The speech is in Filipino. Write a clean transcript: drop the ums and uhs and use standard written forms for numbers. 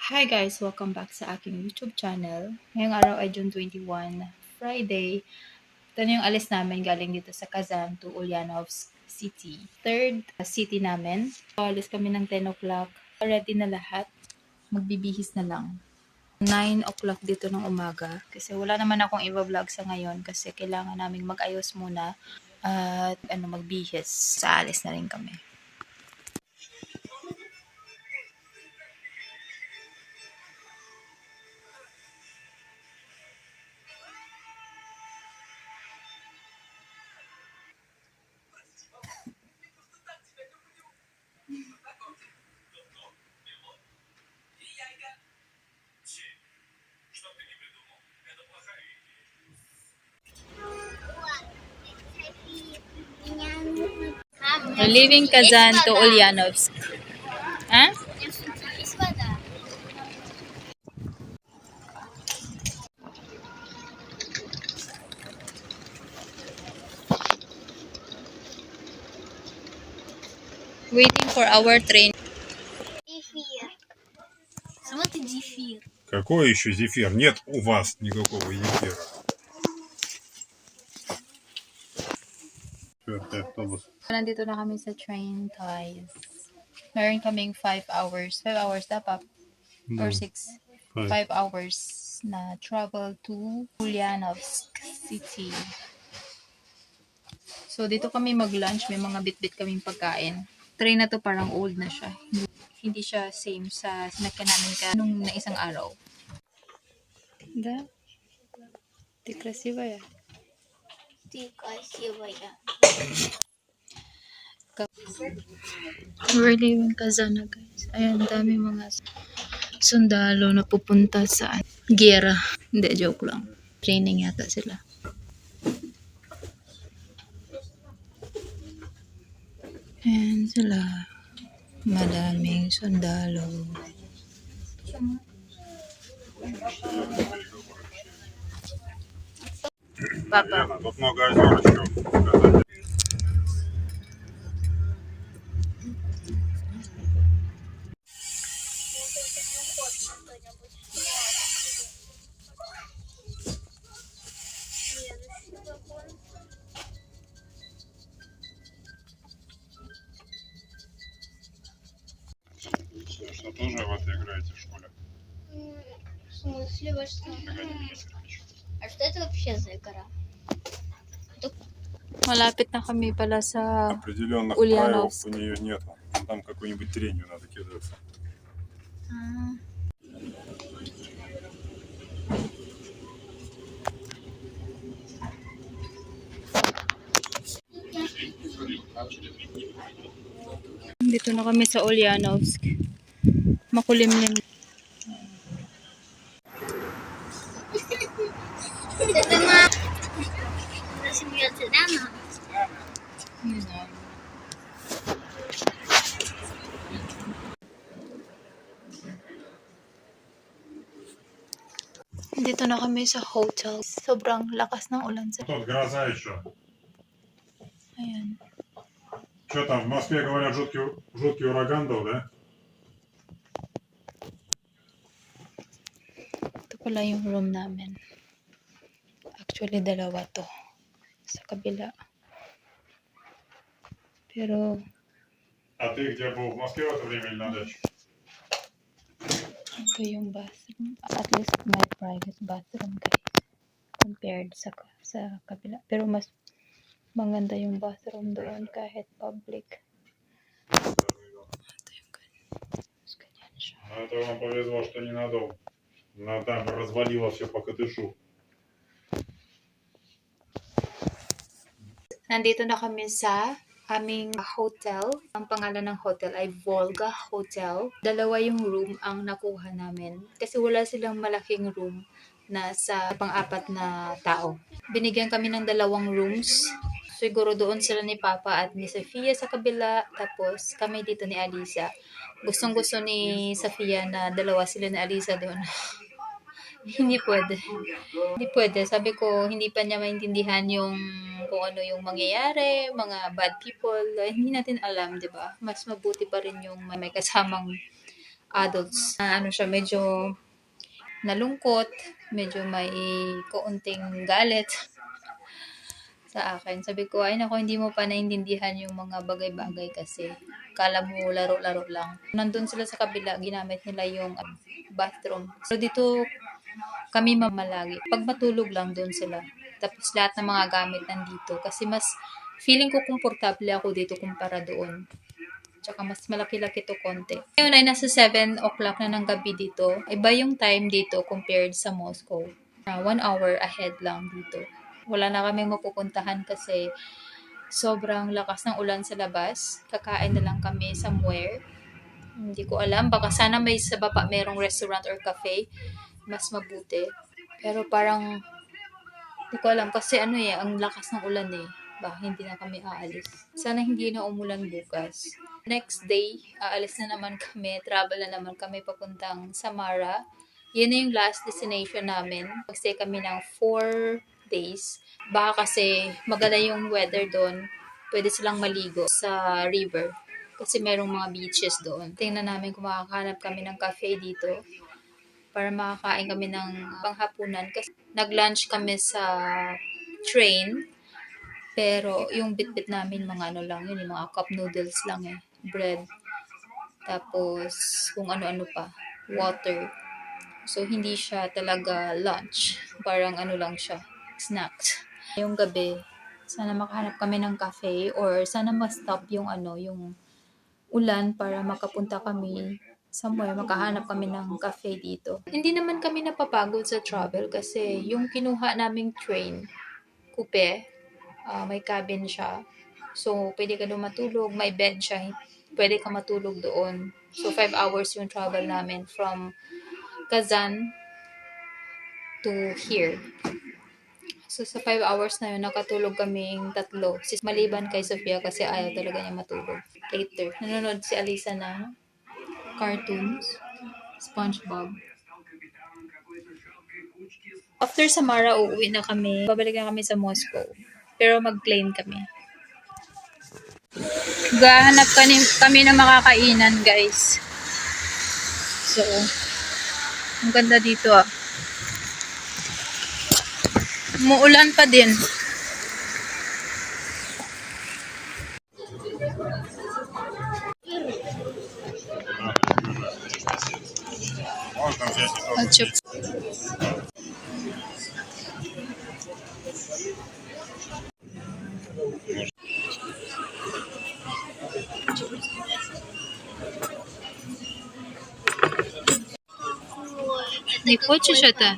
Hi guys! Welcome back sa aking YouTube channel. Ngayong araw ay June 21, Friday. Ito na yung alis namin galing dito sa Kazan to Ulyanovsk City. Third city namin. So, alis kami ng 10 o'clock. Ready na lahat. Magbibihis na lang. 9 o'clock dito ng umaga. Kasi wala naman akong i-vlog sa ngayon kasi kailangan naming mag-ayos muna at magbihis. Sa alis na rin kami. We're leaving Kazan to Ulyanovsk. Huh? Waiting for our train. Зефир. Сама ты зефир. Какой еще зефир? Нет у вас никакого зефира. Четвертый автобус. Nandito na kami sa train, guys. Meron kaming 5 hours. 5 hours dapat? Or 6? 5 hours na travel to Ulyanovsk City. So, dito kami mag-lunch. May mga bit-bit kaming pagkain. Train na to parang old na siya. Hindi siya same sa sinakyan namin nung na isang araw. Да? Ты красивая. Ты красивая. We're leaving Kazan na, guys. Ayan, dami mga sundalo na pupunta sa gera. Hindi, joke lang. Training yata sila. Ayan sila. Madaming sundalo. Papa. Лена, тут много озер еще. Что, тоже в это играете в школе? В смысле, во что? А что это вообще за игра? Malapit na kami pala sa Определенных правил Ульяновск. у нее нет. Там какую-нибудь тренью надо кидаться. Dito na kami sa Ulyanovsk. Makulimlim. Это мама. Она смеется, да, мама? Dito na kami sa hotel. Sobrang lakas ng ulan sa... Тут гроза еще. Ayan. Что там, в Москве говорят, жуткий ураган был, да? Ito pala yung room namin. Actually, dalawa to. Sa kabila. Pero, А ты где был? В Москве в это время или на даче? ito yung bathroom. At least may private bathroom, guys. Compared sa kabila. Pero mas maganda yung bathroom doon kahit public. Ito yung ganyan siya. Ну, это вам повезло, что ненадолго. Там развалило все по катышу. Nandito na kami sa aming hotel. Ang pangalan ng hotel ay Volga Hotel. Dalawa yung room ang nakuha namin. Kasi wala silang malaking room na sa pang-apat na tao. Binigyan kami ng 2 rooms. Siguro doon sila ni Papa at ni Sofia sa kabila. Tapos kami dito ni Alisa. Gustong-gusto ni Sofia na 2 sila ni Alisa doon. Hindi pwede. Hindi pwede. Sabi ko, hindi pa niya maintindihan yung kung ano yung mangyayari, mga bad people. Hindi natin alam, di ba? Mas mabuti pa rin yung may kasamang adults. Ano siya, medyo nalungkot, medyo may kaunting galit sa akin. Sabi ko, ay nako, hindi mo pa naintindihan yung mga bagay-bagay kasi kala mo laro-laro lang. Nandun sila sa kabila, ginamit nila yung bathroom. So dito kami mamalagi. Pag matulog lang doon sila. Tapos lahat ng mga gamit nandito. Kasi mas feeling ko komportable ako dito kumpara doon. Tsaka mas malaki-laki to konti. Ngayon ay nasa 7 o'clock na ng gabi dito. Iba yung time dito compared sa Moscow. 1 hour ahead lang dito. Wala na kami mapupuntahan kasi sobrang lakas ng ulan sa labas. Kakain na lang kami somewhere. Hindi ko alam. Baka sana may sa baba merong restaurant or cafe. Mas mabuti. Pero parang hindi ko alam kasi ang lakas ng ulan eh. Baka hindi na kami aalis. Sana hindi na umulan bukas. Next day, aalis na naman kami. Travel na naman kami papuntang Samara. Yun na yung last destination namin. Kasi kami ng 4 days. Baka kasi maganda yung weather doon. Pwede silang maligo sa river. Kasi merong mga beaches doon. Tingnan namin kung makakahanap kami ng cafe dito para makakain kami ng panghapunan. Kasi nag-lunch kami sa train. Pero yung bit-bit namin mga ano lang yun, yung mga cup noodles lang eh. Bread. Tapos kung ano-ano pa. Water. So hindi siya talaga lunch. Parang ano lang siya. Snacks. Yung gabi, sana makahanap kami ng cafe or sana ma-stop yung yung ulan para makapunta kami somewhere, makahanap kami ng cafe dito. Hindi naman kami napapagod sa travel kasi yung kinuha naming train, coupe, may cabin siya. So, pwede ka doon matulog, may bed siya, pwede ka matulog doon. So, 5 hours yung travel namin from Kazan to here. So, sa 5 hours na yun, nakatulog kaming 3. Maliban kay Sofia kasi ayaw talaga niya matulog. Later, nanonood si Alisa na cartoons, SpongeBob. After Samara, uuwi na kami. Babalik na kami sa Moscow. Pero mag-plane kami. Gahanap kami ng makakainan, guys. So, ang ganda dito ah. Umuulan pa din. Можно взять и тоже. Ketchup. Не хочешь это?